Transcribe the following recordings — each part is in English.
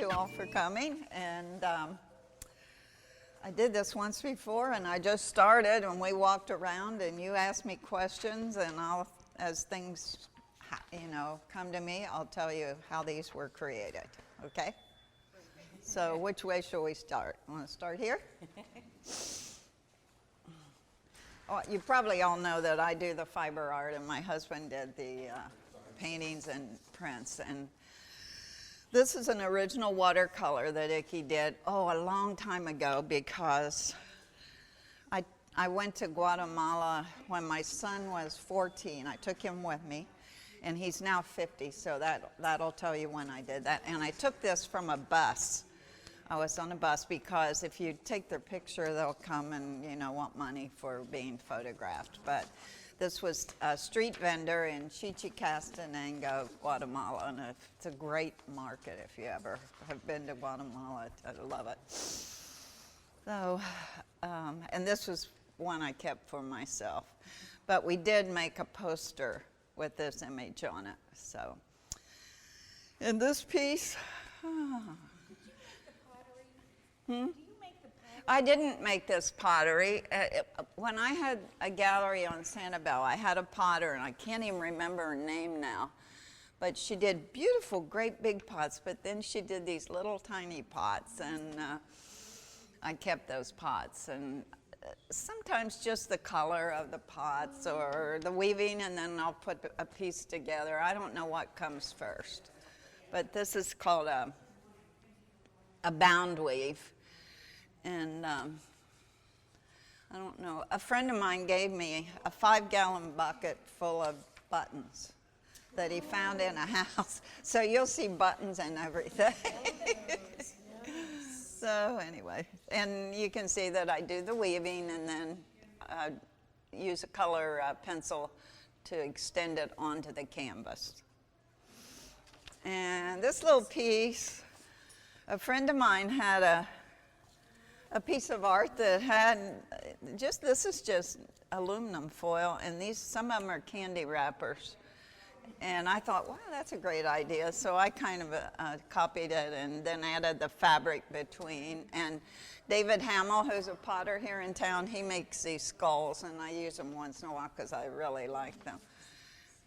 you all for coming. And I did this once before, and I just started, and we walked around, and you asked me questions, and I'll, as things, come to me, I'll tell you how these were created. Okay? So which way shall we start? Want to start here? Oh, you probably all know that I do the fiber art, and my husband did the paintings and prints. And this is an original watercolor that Icky did, a long time ago, because I went to Guatemala when my son was 14. I took him with me, and he's now 50, so that'll tell you when I did that. And I took this from a bus. I was on a bus because if you take their picture, they'll come and, want money for being photographed. But this was a street vendor in Chichicastenango, Guatemala, and it's a great market if you ever have been to Guatemala. I love it. So, and this was one I kept for myself. But we did make a poster with this image on it. So, in this piece, Do you make the pottery? I didn't make this pottery. When I had a gallery on Sanibel, I had a potter, and I can't even remember her name now. But she did beautiful, great big pots, but then she did these little tiny pots, and I kept those pots. And sometimes just the color of the pots or the weaving, and then I'll put a piece together. I don't know what comes first. But this is called a bound weave. And I don't know, a friend of mine gave me a 5-gallon bucket full of buttons that he found in a house. So you'll see buttons and everything. So anyway, and you can see that I do the weaving and then use a color pencil to extend it onto the canvas. And this little piece, a friend of mine had a piece of art that had this is just aluminum foil, and some of them are candy wrappers. And I thought, wow, that's a great idea. So I kind of copied it and then added the fabric between. And David Hamill, who's a potter here in town, he makes these skulls, and I use them once in a while because I really like them.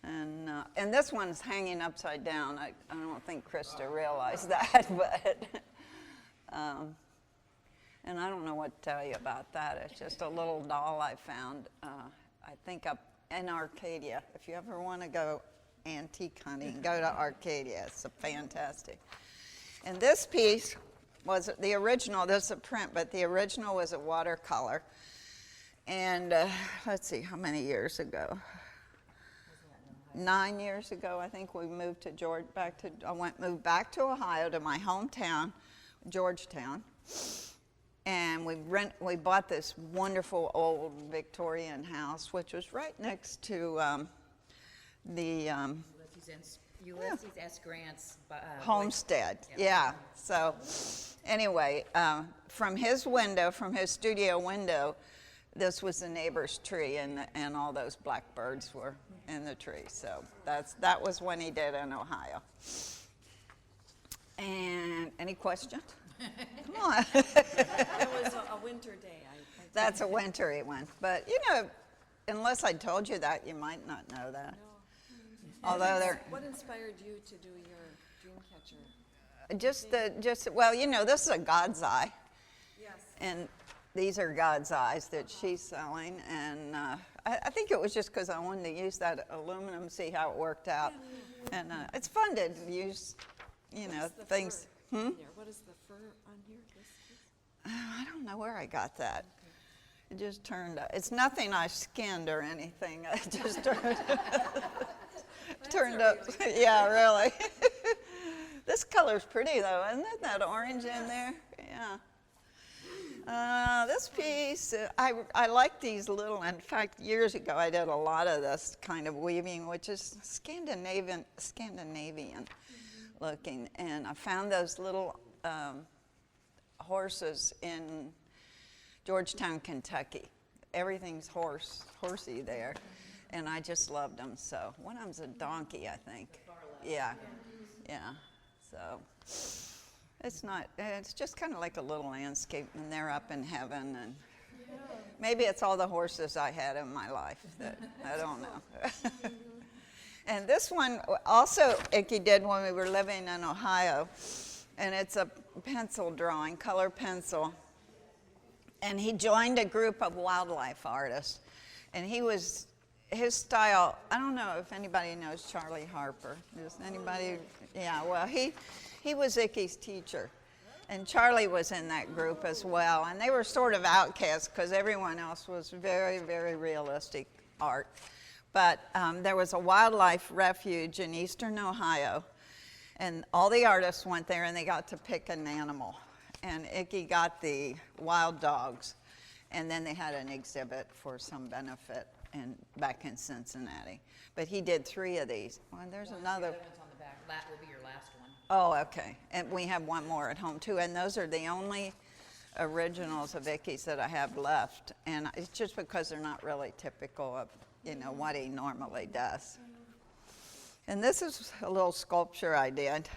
And this one's hanging upside down. I don't think Krista realized that, but and I don't know what to tell you about that. It's just a little doll I found, I think up in Arcadia. If you ever want to go antique hunting, go to Arcadia. It's fantastic. And this piece was the original. This is a print, but the original was a watercolor. And let's see, how many years ago? 9 years ago, I think we moved to moved back to Ohio, to my hometown, Georgetown. And we bought this wonderful old Victorian house, which was right next to the Ulysses S. Grant's homestead. Yeah. So anyway, from his studio window, this was the neighbor's tree, and all those blackbirds were in the tree. So that was when he did in Ohio. And any questions? Come on. It was a winter day. That's a wintry one. But, unless I told you that, you might not know that. No. Although what inspired you to do your dream catcher? This is a God's eye. Yes. And these are God's eyes that she's selling. And I think it was just because I wanted to use that aluminum, see how it worked out. And it's fun to use, things. What is the fur on here? I don't know where I got that. Okay. It just turned out. It's nothing I skinned or anything. It just turned up. Yeah, really. This color's pretty, though, isn't it? That orange in there. Yeah. This piece, I like these little. In fact, years ago, I did a lot of this kind of weaving, which is Scandinavian looking, and I found those little horses in Georgetown, Kentucky. Everything's horsey there, and I just loved them. So one of them's a donkey, I think. Yeah. So It's not, it's just kind of like a little landscape, and they're up in heaven, and maybe it's all the horses I had in my life that I don't know. And this one also Icky did when we were living in Ohio, and it's a pencil drawing, color pencil. And he joined a group of wildlife artists, and his style, I don't know if anybody knows Charlie Harper. Does anybody? Yeah, well, he was Icky's teacher, and Charlie was in that group as well, and they were sort of outcasts because everyone else was very, very realistic art. But there was a wildlife refuge in eastern Ohio, and all the artists went there and they got to pick an animal. And Icky got the wild dogs, and then they had an exhibit for some benefit back in Cincinnati. But he did 3 of these. Well, there's another. The other one's on the back. That will be your last one. Oh, okay. And we have one more at home too, and those are the only originals of Icky's that I have left. And it's just because they're not really typical of, what he normally does. And this is a little sculpture I did.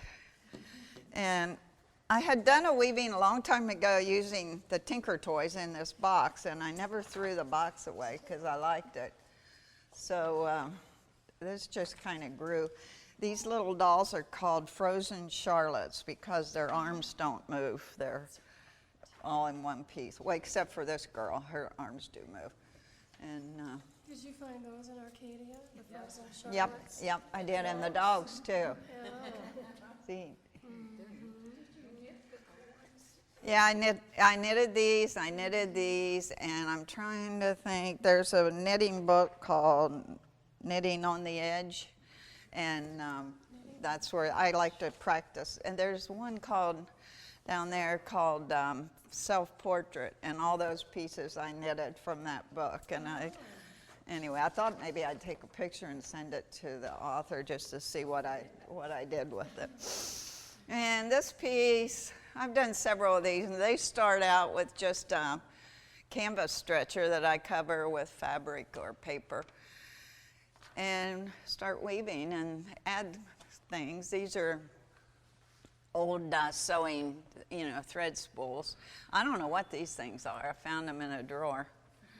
And I had done a weaving a long time ago using the Tinker Toys in this box, and I never threw the box away because I liked it. So this just kind of grew. These little dolls are called frozen Charlottes because their arms don't move. They're all in one piece. Well, except for this girl, her arms do move. And did you find those in Arcadia, the frozen Charlottes? yep, I did, and the dogs too. See. Yeah, I knitted these, and I'm trying to think. There's a knitting book called Knitting on the Edge, and that's where I like to practice. And there's one down there called Self-Portrait, and all those pieces I knitted from that book. And anyway, I thought maybe I'd take a picture and send it to the author just to see what I did with it. And this piece, I've done several of these, and they start out with just a canvas stretcher that I cover with fabric or paper and start weaving and add things. These are old sewing, thread spools. I don't know what these things are. I found them in a drawer.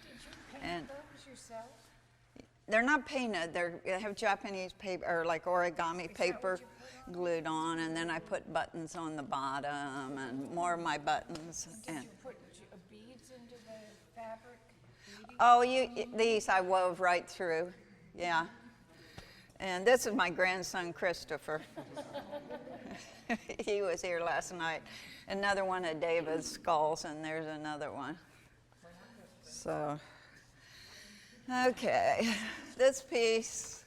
Did you paint those yourself? They're not painted. They have Japanese paper, or like origami paper glued on, and then I put buttons on the bottom and more of my buttons. Did you put beads into the fabric? These I wove right through, yeah. And this is my grandson, Christopher. He was here last night. Another one of David's skulls, and there's another one. So, okay, this piece,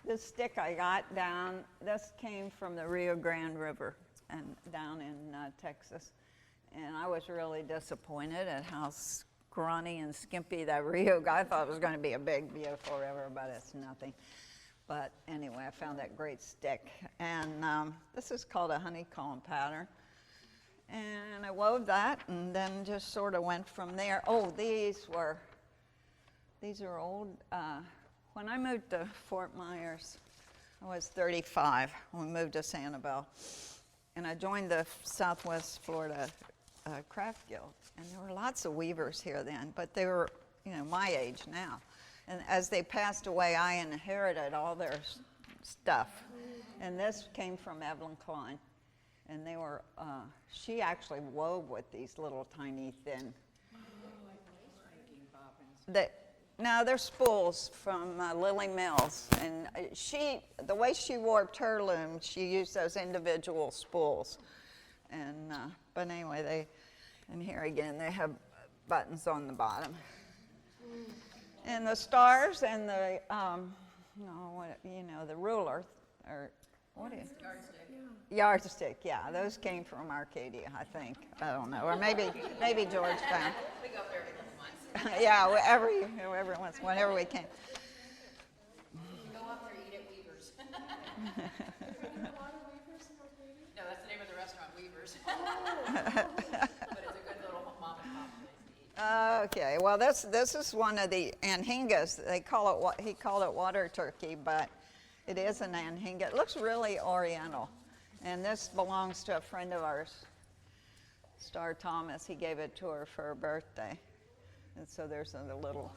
this stick I got down, this came from the Rio Grande River and down in Texas. And I was really disappointed at how scrawny and skimpy that Rio got. I thought it was going to be a big, beautiful river, but it's nothing. But anyway, I found that great stick. And this is called a honeycomb pattern. And I wove that and then just sort of went from there. Oh, these are old. When I moved to Fort Myers, I was 35 when we moved to Sanibel. And I joined the Southwest Florida Craft Guild. And there were lots of weavers here then, but they were, my age now. And as they passed away, I inherited all their stuff. And this came from Evelyn Klein. And they were, she actually wove with these little tiny thin. No, they're spools from Lily Mills. And the way she warped her loom, she used those individual spools. And, but anyway, and here again, they have buttons on the bottom. And the stars and the, the ruler, or what is it? Yardstick, yeah. Those came from Arcadia, I think. I don't know. Or maybe Georgetown. We go up there every once. Yeah, every once, whenever we can. Go up there, eat at Weaver's. No, that's the name of the restaurant, Weaver's. But it's a good little mom and pop place to eat. Okay, well, this is one of the anhingas. He called it water turkey, but it is an anhinga. It looks really oriental. And this belongs to a friend of ours, Star Thomas. He gave it to her for her birthday. And so there's a little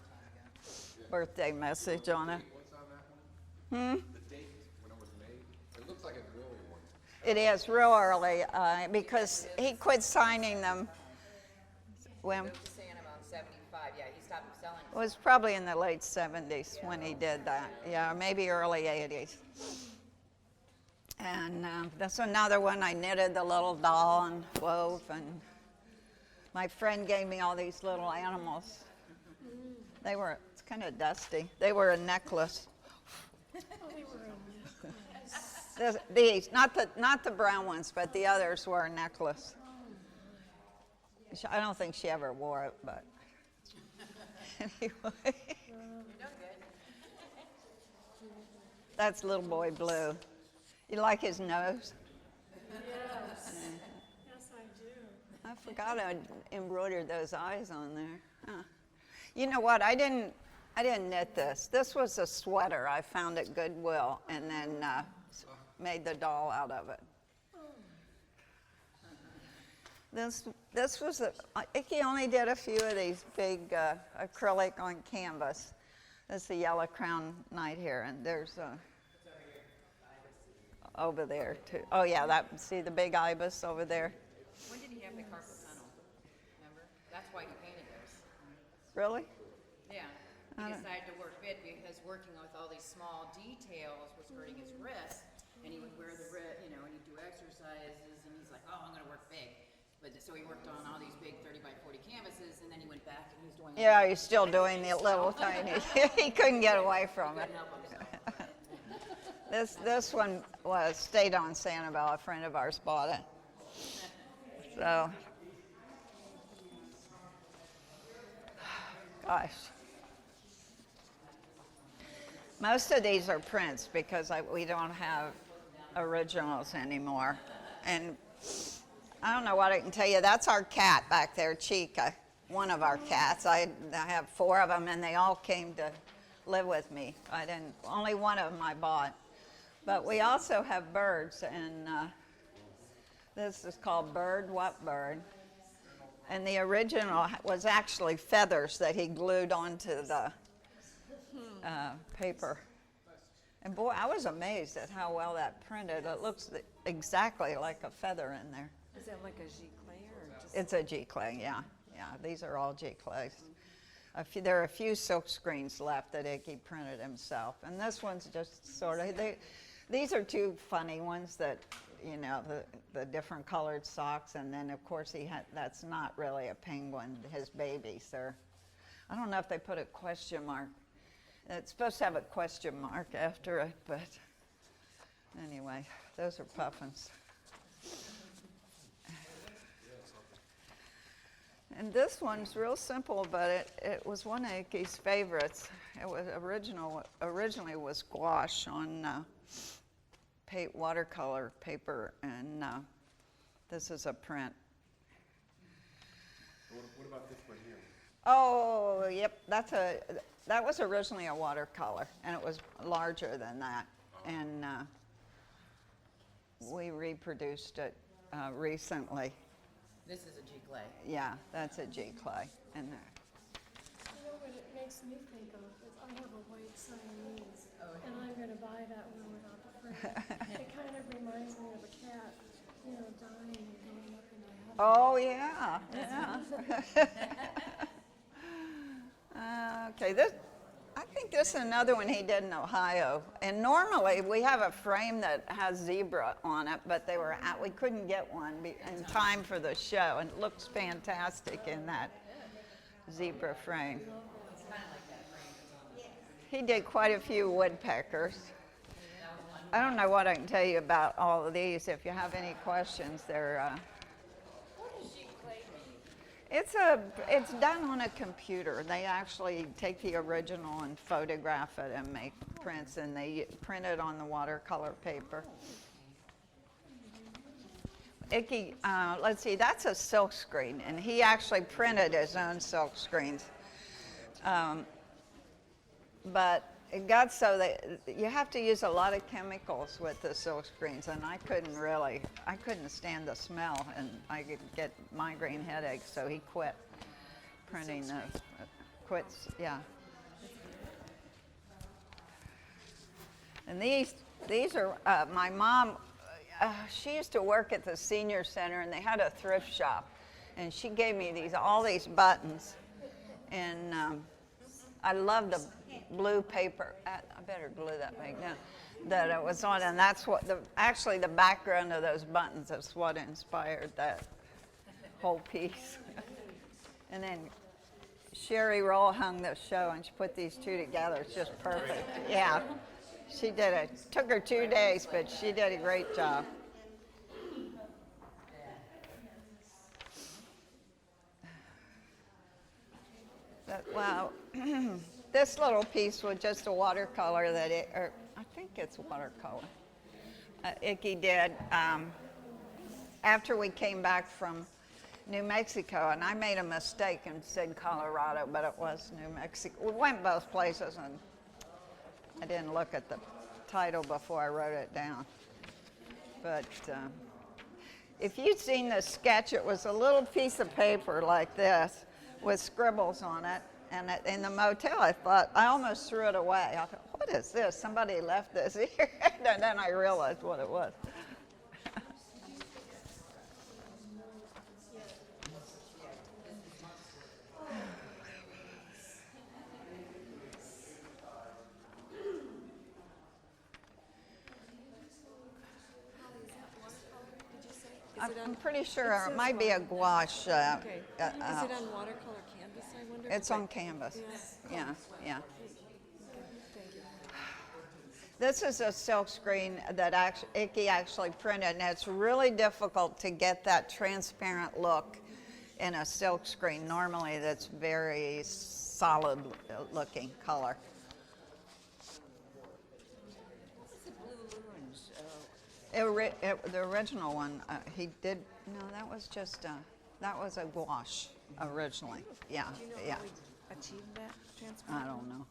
birthday message on it. What's on that one? The date when it was made? It looks like an early one. It is real early because he quit signing them when Moved to Santa about 75. Yeah, he stopped selling. it was probably in the late 70s when he did that. Yeah, maybe early 80s. And that's another one. I knitted the little doll and wove, and my friend gave me all these little animals. They were, it's kind of dusty. They were a necklace. These, not the brown ones, but the others were a necklace. I don't think she ever wore it, but anyway. That's little boy Blue. You like his nose? Yes. Yes, I do. I forgot I embroidered those eyes on there. Huh. You know what? I didn't knit this. This was a sweater I found at Goodwill, and then made the doll out of it. This was Icky only did a few of these big acrylic on canvas. That's the yellow crown knight here, and there's over there too. Oh yeah, see the big ibis over there. When did he have the carpal tunnel? Remember? That's why he painted those. Really? Yeah. He decided to work big because working with all these small details was hurting his wrist, and he would wear the and he'd do exercises, and he's like, oh, I'm going to work big. But so he worked on all these big 30 by 40 canvases, and then he went back and he was doing. Yeah, he's still doing the little tiny. He couldn't get away from it. Couldn't help himself. This one stayed on Sanibel. A friend of ours bought it. So, gosh. Most of these are prints because we don't have originals anymore. And I don't know what I can tell you. That's our cat back there, Chica, one of our cats. I have 4 of them, and they all came to live with me. Only one of them I bought. But we also have birds, and this is called Bird What Bird. And the original was actually feathers that he glued onto the paper. And boy, I was amazed at how well that printed. It looks exactly like a feather in there. Is that like a giclée or just? It's a giclée, yeah. Yeah, these are all giclées. There are a few silk screens left that Icky printed himself. And this one's just sort of, these are 2 funny ones that, the different colored socks. And then, of course, that's not really a penguin, his babies. I don't know if they put a question mark. It's supposed to have a question mark after it, but anyway, those are puffins. And this one's real simple, but it was one of Icky's favorites. It was originally was gouache on watercolor paper, and this is a print. What about this one here? Oh, yep, that was originally a watercolor, and it was larger than that, and we reproduced it recently. This is a giclée. Yeah, that's a giclée. And You know what it makes me think of is I have a white Siamese, and I'm going to buy that one without the print. It kind of reminds me of a cat, dying and going up in the heaven. oh yeah, yeah. Okay, I think this is another one he did in Ohio. And normally we have a frame that has zebra on it, but we couldn't get one in time for the show, and it looks fantastic in that zebra frame. He did quite a few woodpeckers. I don't know what I can tell you about all of these. If you have any questions, It's done on a computer. They actually take the original and photograph it and make prints, and they print it on the watercolor paper. Icky, let's see, that's a silk screen, and he actually printed his own silk screens. But it got so that you have to use a lot of chemicals with the silk screens, and I couldn't stand the smell, and I could get migraine headaches, so he quit printing those. Yeah. And these are, my mom, she used to work at the senior center, and they had a thrift shop, and she gave me all these buttons, and I love the blue paper. I better glue that back down. That it was on, and that's what actually the background of those buttons is what inspired that whole piece. And then Sherry Roll hung the show, and she put these two together. It's just perfect. Yeah, she did it. Took her 2 days, but she did a great job. Wow. This little piece was just a watercolor I think it's watercolor. Icky did after we came back from New Mexico, and I made a mistake and said Colorado, but it was New Mexico. We went both places, and I didn't look at the title before I wrote it down. But if you'd seen the sketch, it was a little piece of paper like this with scribbles on it. And in the motel, I almost threw it away. I thought, what is this? Somebody left this here. And then I realized what it was. I'm pretty sure it might be a gouache. Okay. Is it on watercolor canvas, I wonder? It's on canvas. Yeah. Thank you. This is a silk screen that Icky actually printed, and it's really difficult to get that transparent look in a silk screen. Normally, that's very solid looking color. The original one, he did. No, that was a gouache originally. Yeah, Do you know yeah. how we achieved that transfer? I don't know.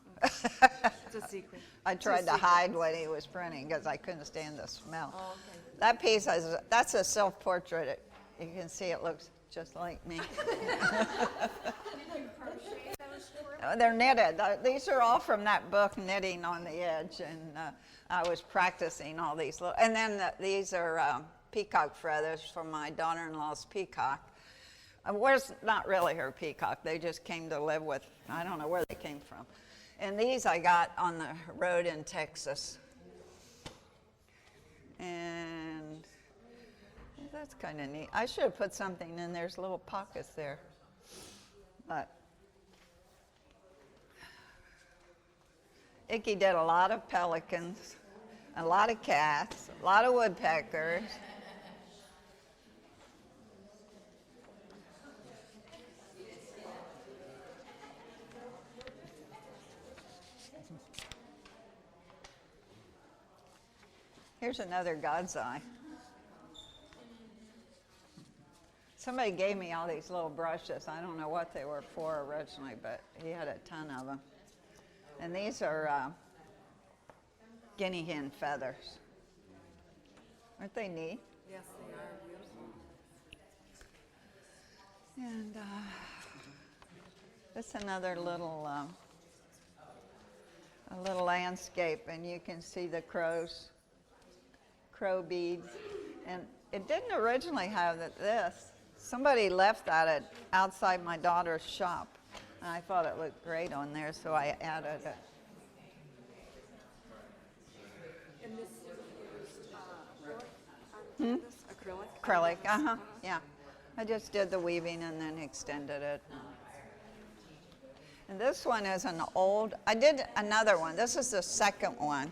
It's a secret. I tried to hide what he was printing because I couldn't stand the smell. Oh, okay. That piece that's a self-portrait. You can see it looks just like me. They're knitted. These are all from that book, Knitting on the Edge, and I was practicing all these. And then these are peacock feathers from my daughter-in-law's peacock. Where's not really her peacock. They just came to live with. I don't know where they came from. And these I got on the road in Texas. And that's kind of neat. I should have put something in. There's little pockets there. But Icky did a lot of pelicans, a lot of cats, a lot of woodpeckers. Here's another God's eye. Somebody gave me all these little brushes. I don't know what they were for originally, but he had a ton of them. And these are guinea hen feathers. Aren't they neat? Yes, they are beautiful. And this is another little a little landscape, and you can see the crow beads. And it didn't originally have this. Somebody left that outside my daughter's shop, and I thought it looked great on there, so I added it. And this is acrylic? Acrylic, yeah. I just did the weaving and then extended it. And this one is I did another one. This is the second one,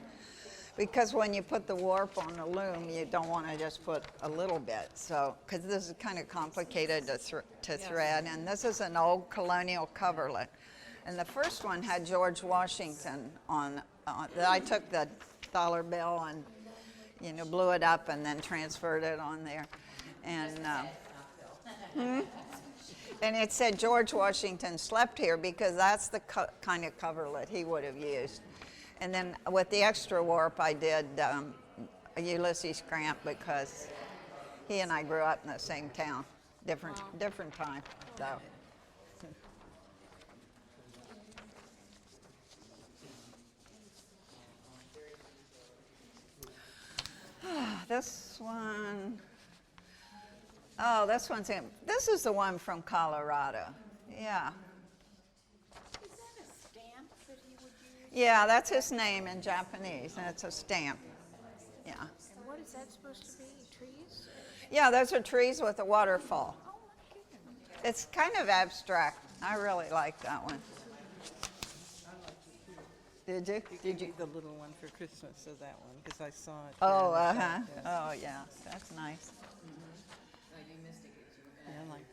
because when you put the warp on the loom, you don't want to just put a little bit. So, because this is kind of complicated to thread. And this is an old colonial coverlet. And the first one had George Washington on I took the dollar bill and, blew it up and then transferred it on there. And and it said George Washington slept here because that's the kind of coverlet he would have used. And then with the extra warp, I did Ulysses Grant because he and I grew up in the same town, different time. So. This one, oh, this one's in, this is the one from Colorado. Yeah. Is that a stamp that he would use? Yeah, that's his name in Japanese, and it's a stamp. Yeah. And what is that supposed to be? Trees? Yeah, those are trees with a waterfall. Oh, my goodness. It's kind of abstract. I really like that one. Did you? Did you the little one for Christmas? So that one, because I saw it. Oh, there in the uh-huh. shop, yes. Oh, yeah, that's nice. Yeah, like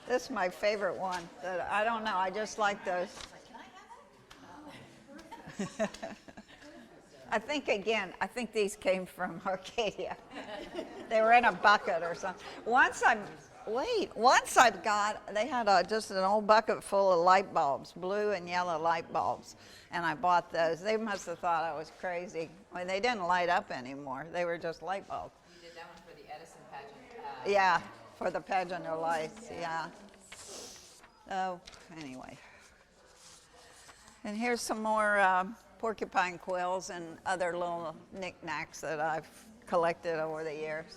This is my favorite one. That I don't know. I just like those. I think these came from Arcadia. They were in a bucket or something. They had just an old bucket full of light bulbs, blue and yellow light bulbs, and I bought those. They must have thought I was crazy. I mean, they didn't light up anymore. They were just light bulbs. You did that one for the Edison pageant. Yeah, for the pageant of lights, yeah. Oh, anyway. And here's some more porcupine quills and other little knickknacks that I've collected over the years.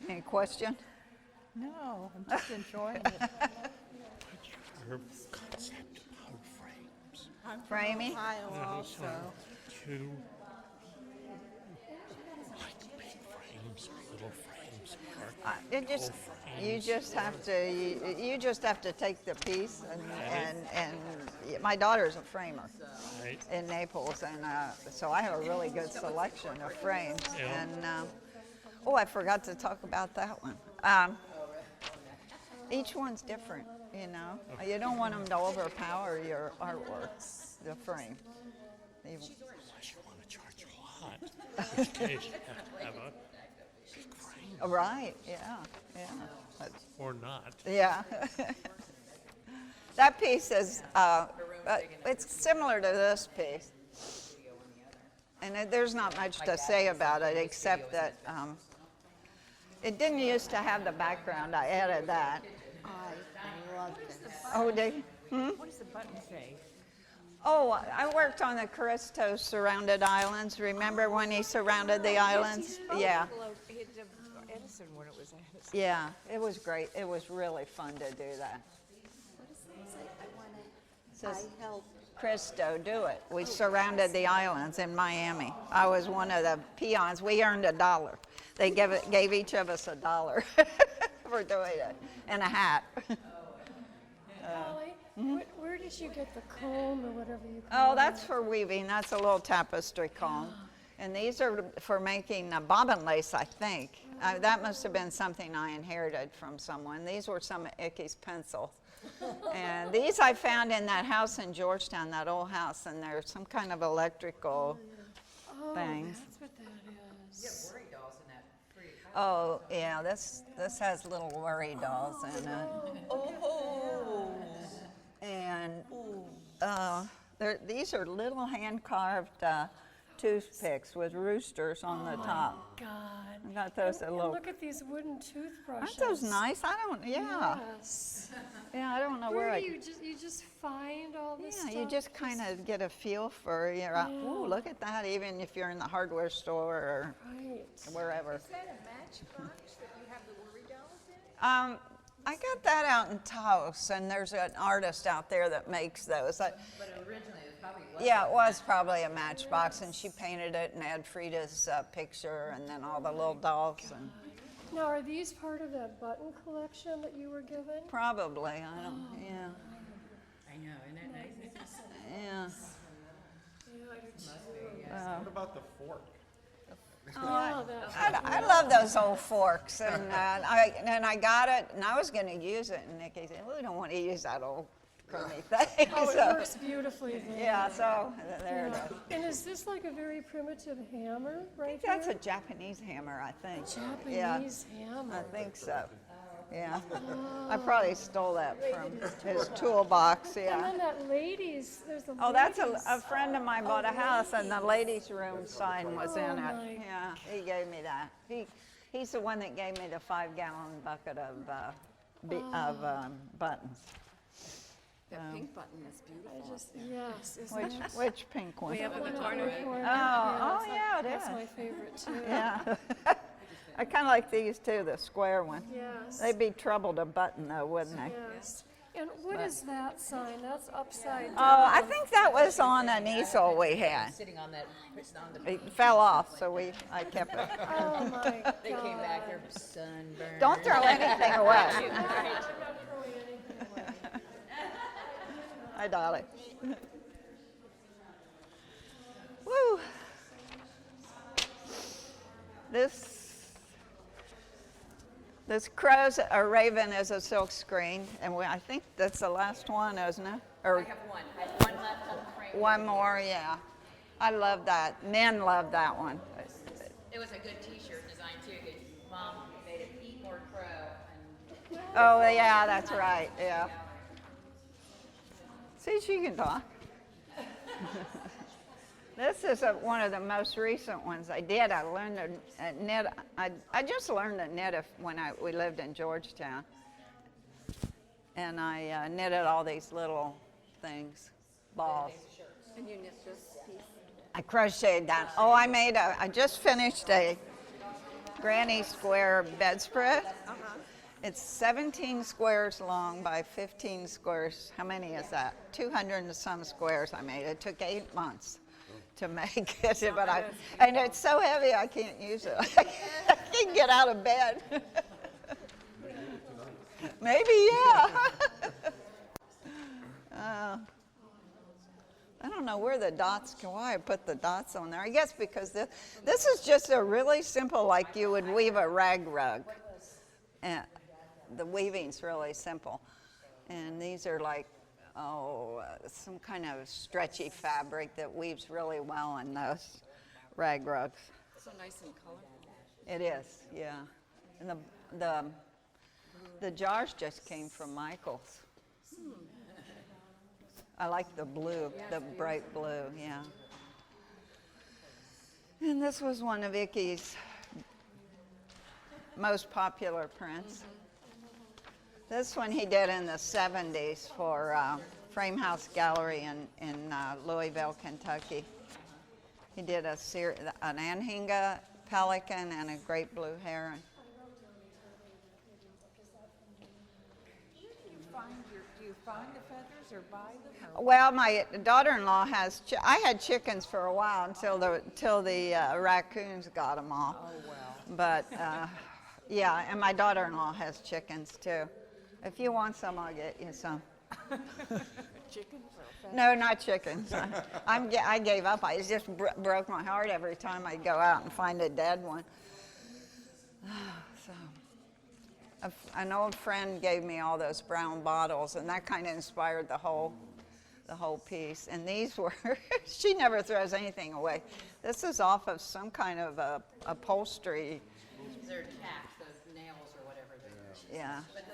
Any question? no, I'm just enjoying it. Her concept of frames. I'm from Framing? Ohio also. Two like big frames, little frames, or You just have to take the piece and my daughter's a framer right? in Naples, and so I have a really good selection of frames. Yeah. And oh, I forgot to talk about that one. Each one's different, you know. You don't want them to overpower your artwork, the frame. Unless you want to charge a lot, in which case you have to have a big frame Right? Yeah, yeah. or not. Yeah. That piece is, it's similar to this piece. And there's not much to say about it except that it didn't used to have the background. I added that. I love this. Oh, did you? What does the button say? Oh, I worked on the Christo surrounded islands. Remember when he surrounded the islands? Yeah. Edison when it was Edison. Yeah, it was great. It was really fun to do that. What does it say? Says, I help. Christo, do it. We surrounded the islands in Miami. I was one of the peons. We earned $1. They gave each of us $1 for doing it, and a hat. Holly, where did you get the comb or whatever you call Oh, that's for weaving. That's a little tapestry comb. And these are for making bobbin lace, I think. That must have been something I inherited from someone. These were some of Icky's pencils. And these I found in that house in Georgetown, that old house, and there's some kind of electrical things. That's what that is. You have worry dolls in that free. Oh, yeah, this has little worry dolls in it. Oh, And these are little hand-carved toothpicks with roosters on the top. God. I got those And at a little. look at these wooden toothbrushes. Aren't those nice? I don't. Yeah. Yes. Yeah. I don't know Where where. do you just find all this Yeah, stuff? you just kind of get a feel for. Ooh, look at that! Even if you're in the hardware store or Right. wherever. Is that a matchbox that you have the worry dolls in? I got that out in Taos, and there's an artist out there that makes those. But originally it probably was. Yeah, it was probably a matchbox, and she painted it and had Frida's picture, and then all the little dolls, and Now, are these part of that button collection that you were given? probably I don't. Yeah, I know, isn't that nice? yeah. Yeah, I do too. What about the fork? Yeah, that. I love those old forks, and I got it, and I was going to use it, and Nikki said, "We don't want to use that old for me thing. Oh, it So, works beautifully there. yeah, so there it Yeah. is. And is this like a very primitive hammer I right think that's here? a Japanese hammer, I think. Japanese hammer. I think so. Yeah. I probably stole that from his toolbox, And yeah. then that there's a Oh, that's ladies. a friend of mine bought a house and the ladies' room sign was in Oh, it. my. Yeah, he gave me that. He's the one that gave me the 5-gallon bucket of, buttons. That pink button is beautiful. Yes, isn't Which, it? which pink one? We have One in the up in the tournament. corner. Oh, yeah, it That's is. my favorite too. Yeah. I kind of like these too, the square one. Yes. They'd be trouble to button though, wouldn't they? Yes. And what is that sign? That's upside down. Oh, I think that was on an easel we had. Sitting on that, on the, It fell off, so I kept it. Oh my God. they came back, they're sunburned. Don't throw anything away. I'm not throwing anything away. Hi, Dolly. Woo. This crow's a raven is a silk screen, and I think that's the last one, isn't it? I Or have one. I have one left on the frame. one more, yeah. I love that. Men love that one. It was a good T-shirt design too. 'Cause Mom made it eat more crow. And Oh, yeah, that's right, yeah. See, she can talk. This is one of the most recent ones I did. I learned to knit. I just learned to knit when we lived in Georgetown. And I knitted all these little things, balls. And you knit this piece? I crocheted that. Oh, I just finished a granny square bedspread. It's 17 squares long by 15 squares. How many is that? 200 and some squares I made. It took 8 months to make it, and it's so heavy I can't use it. I can't get out of bed. Maybe, yeah. I don't know where the dots go. Why I put the dots on there? I guess because this is just a really simple, like you would weave a rag rug. And the weaving's really simple. And these are like, some kind of stretchy fabric that weaves really well in those rag rugs. So nice and colorful. It is, yeah. And the jars just came from Michael's. I like the blue, the bright blue, yeah. And this was one of Icky's most popular prints. This one he did in the 70s for Frame House Gallery in Louisville, Kentucky. He did an anhinga, pelican, and a great blue heron. Do you find the feathers or buy them? Or? Well, my daughter-in-law has. I had chickens for a while until the raccoons got them all. Oh, wow. But yeah, and my daughter-in-law has chickens too. If you want some, I'll get you some. Chickens or feathers? No, not chickens. I gave up. I just broke my heart every time I'd go out and find a dead one. So, an old friend gave me all those brown bottles, and that kind of inspired the whole piece. And these were, she never throws anything away. This is off of some kind of upholstery. they're tacked, those nails or whatever. Yeah. But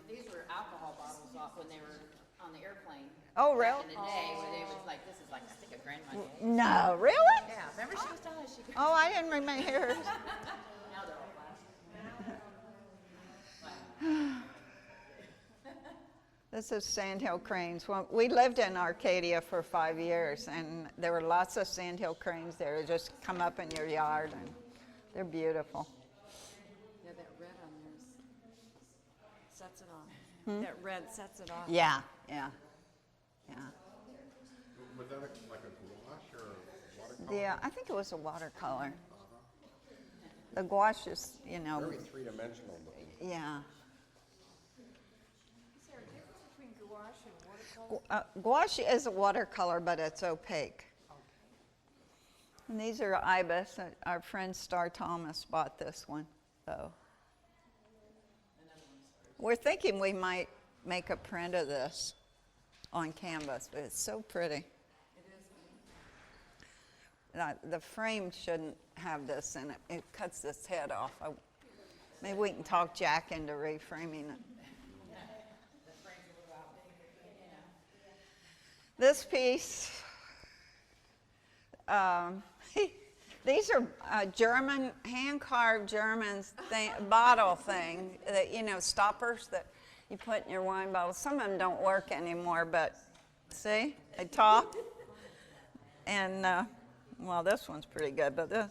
these were alcohol bottles off when they were on the airplane. Oh, Back really? in the day, where they was like, this is like, I think a grandma gave. No, really? Yeah, remember she was telling us she could. Oh, I didn't remember hers. Now they're all plastic. This is sandhill cranes. Well, we lived in Arcadia for 5 years, and there were lots of sandhill cranes there. They just come up in your yard, and they're beautiful. Yeah, that red on yours sets it off. That red sets it off. Yeah. Was that like a gouache or a watercolor? Yeah, I think it was a watercolor. The gouache is, Very three-dimensional looking. yeah. Is there a difference between gouache and watercolor? Gouache is a watercolor, but it's opaque. And these are ibis. Our friend Star Thomas bought this one, though. We're thinking we might make a print of this. on canvas, but it's so pretty. The frame shouldn't have this in it. It cuts this head off. Maybe we can talk Jack into reframing it. This piece, these are German, hand-carved German bottle thing, that, you know, stoppers that you put in your wine bottle. Some of them don't work anymore, but see, they talk. And, well, this one's pretty good, but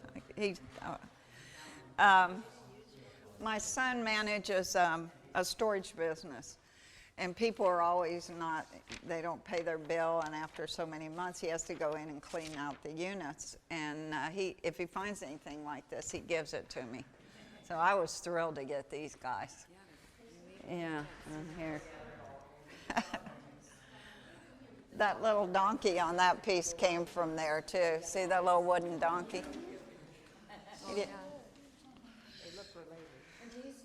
my son manages a storage business. And people are always they don't pay their bill, and after so many months, he has to go in and clean out the units. And if he finds anything like this, he gives it to me. So I was thrilled to get these guys. Yeah, and here. That little donkey on that piece came from there, too. See that little wooden donkey? Oh, yeah. They look related. And these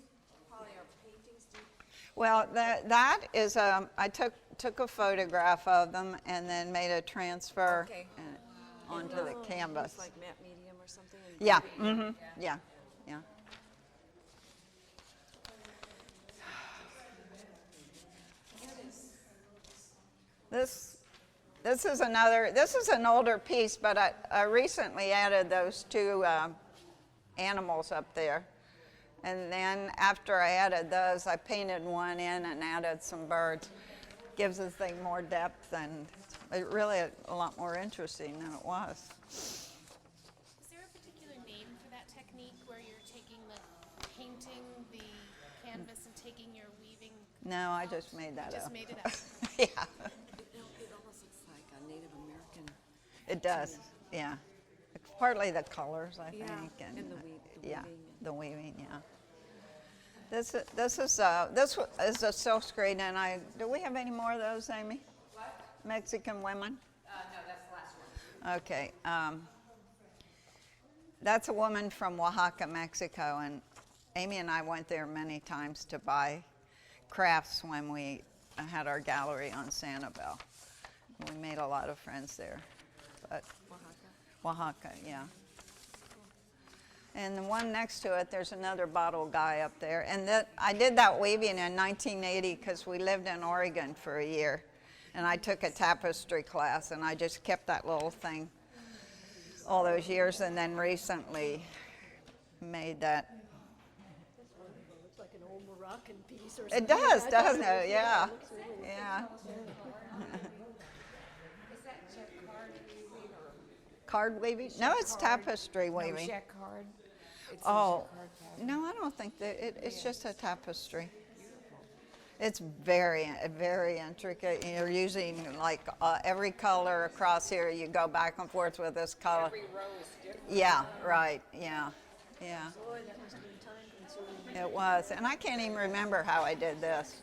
probably are paintings. Well, that is, I took a photograph of them and then made a transfer onto the canvas. It's like matte medium or something? Yeah, yeah, yeah. This is an older piece, but I recently added those two animals up there. And then after I added those, I painted one in and added some birds. Gives the thing more depth, and it really a lot more interesting than it was. Is there a particular name for that technique where you're taking painting the canvas and taking your weaving? No, I just made that up. Just made it up. Yeah. It almost looks like a Native American. It does, yeah. It's partly the colors, I think. And the yeah, weaving. the weaving, yeah. This is a silk screen, and do we have any more of those, Amy? What? Mexican women? No, that's the last one. Okay. That's a woman from Oaxaca, Mexico, and Amy and I went there many times to buy crafts when we had our gallery on Sanibel. We made a lot of friends there. But Oaxaca, yeah. And the one next to it, there's another bottle guy up there. And I did that weaving in 1980 because we lived in Oregon for a year. And I took a tapestry class, and I just kept that little thing all those years, and then recently made that. This one looks like an old Moroccan piece or something. It does, I thought doesn't was- it? Yeah. It looks really Yeah. Is that jacquard weaving or? Card weaving? No, it's tapestry weaving. Jacquard. It's Oh, no, I don't think that it's just a tapestry. It's very, very intricate. You're using like every color across here. You go back and forth with this color. Every row is different. Yeah, right. Yeah, yeah. Boy, that must have been time consuming. It was, and I can't even remember how I did this.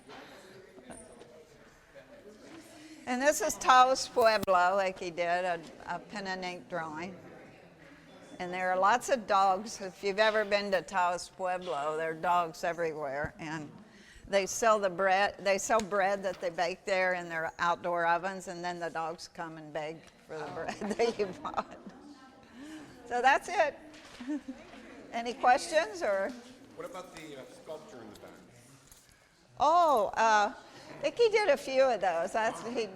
And this is Taos Pueblo, like he did, a pen and ink drawing. And there are lots of dogs. If you've ever been to Taos Pueblo, there are dogs everywhere. And they sell the bread. They sell bread that they bake there in their outdoor ovens, and then the dogs come and beg for the bread that you bought. So that's it. Any questions or? What about the sculpture in the back? Oh, Icky did a few of those. He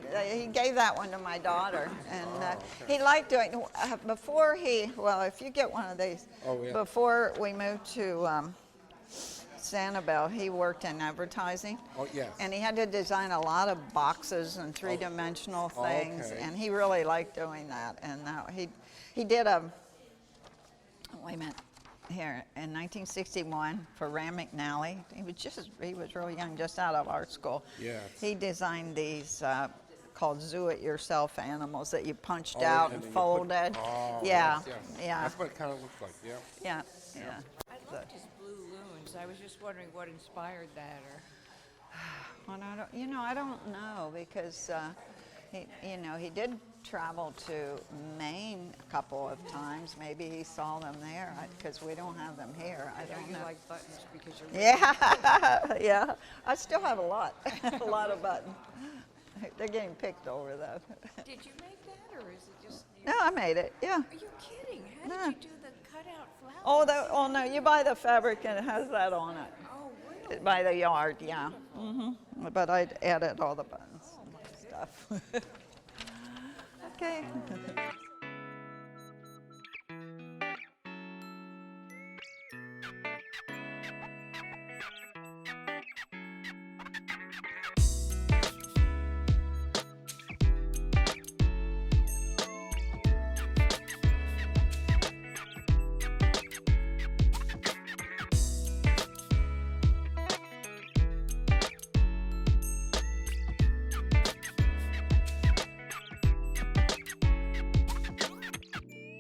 gave that one to my daughter, and he liked doing. If you get one of these, before we moved to Sanibel, he worked in advertising. Oh, yes. And he had to design a lot of boxes and three-dimensional things, okay. and he really liked doing that. And he did wait a minute. Here in 1961 for Rand McNally. He was really young, just out of art school. Yes. He designed these called do-it-yourself animals that you punched Oh, out and and then you folded. Oh, yeah, yes. yeah, That's what it kind of looks like, yeah. yeah, yeah. I loved his blue loons. I was just wondering what inspired that, or Well, I don't know because he did travel to Maine a couple of times. Maybe he saw them there because we don't have them here. I don't you know. like buttons because you're Yeah, yeah. I still have a lot, a lot of buttons. They're getting picked over, though. Did you make that, or is it just? No, I made it, yeah. Are you kidding? How Yeah. did you do the cutout flowers? Oh, no, you buy the fabric and it has that on it. Oh, really? By the yard, yeah. But I added all the buttons and stuff. Okay.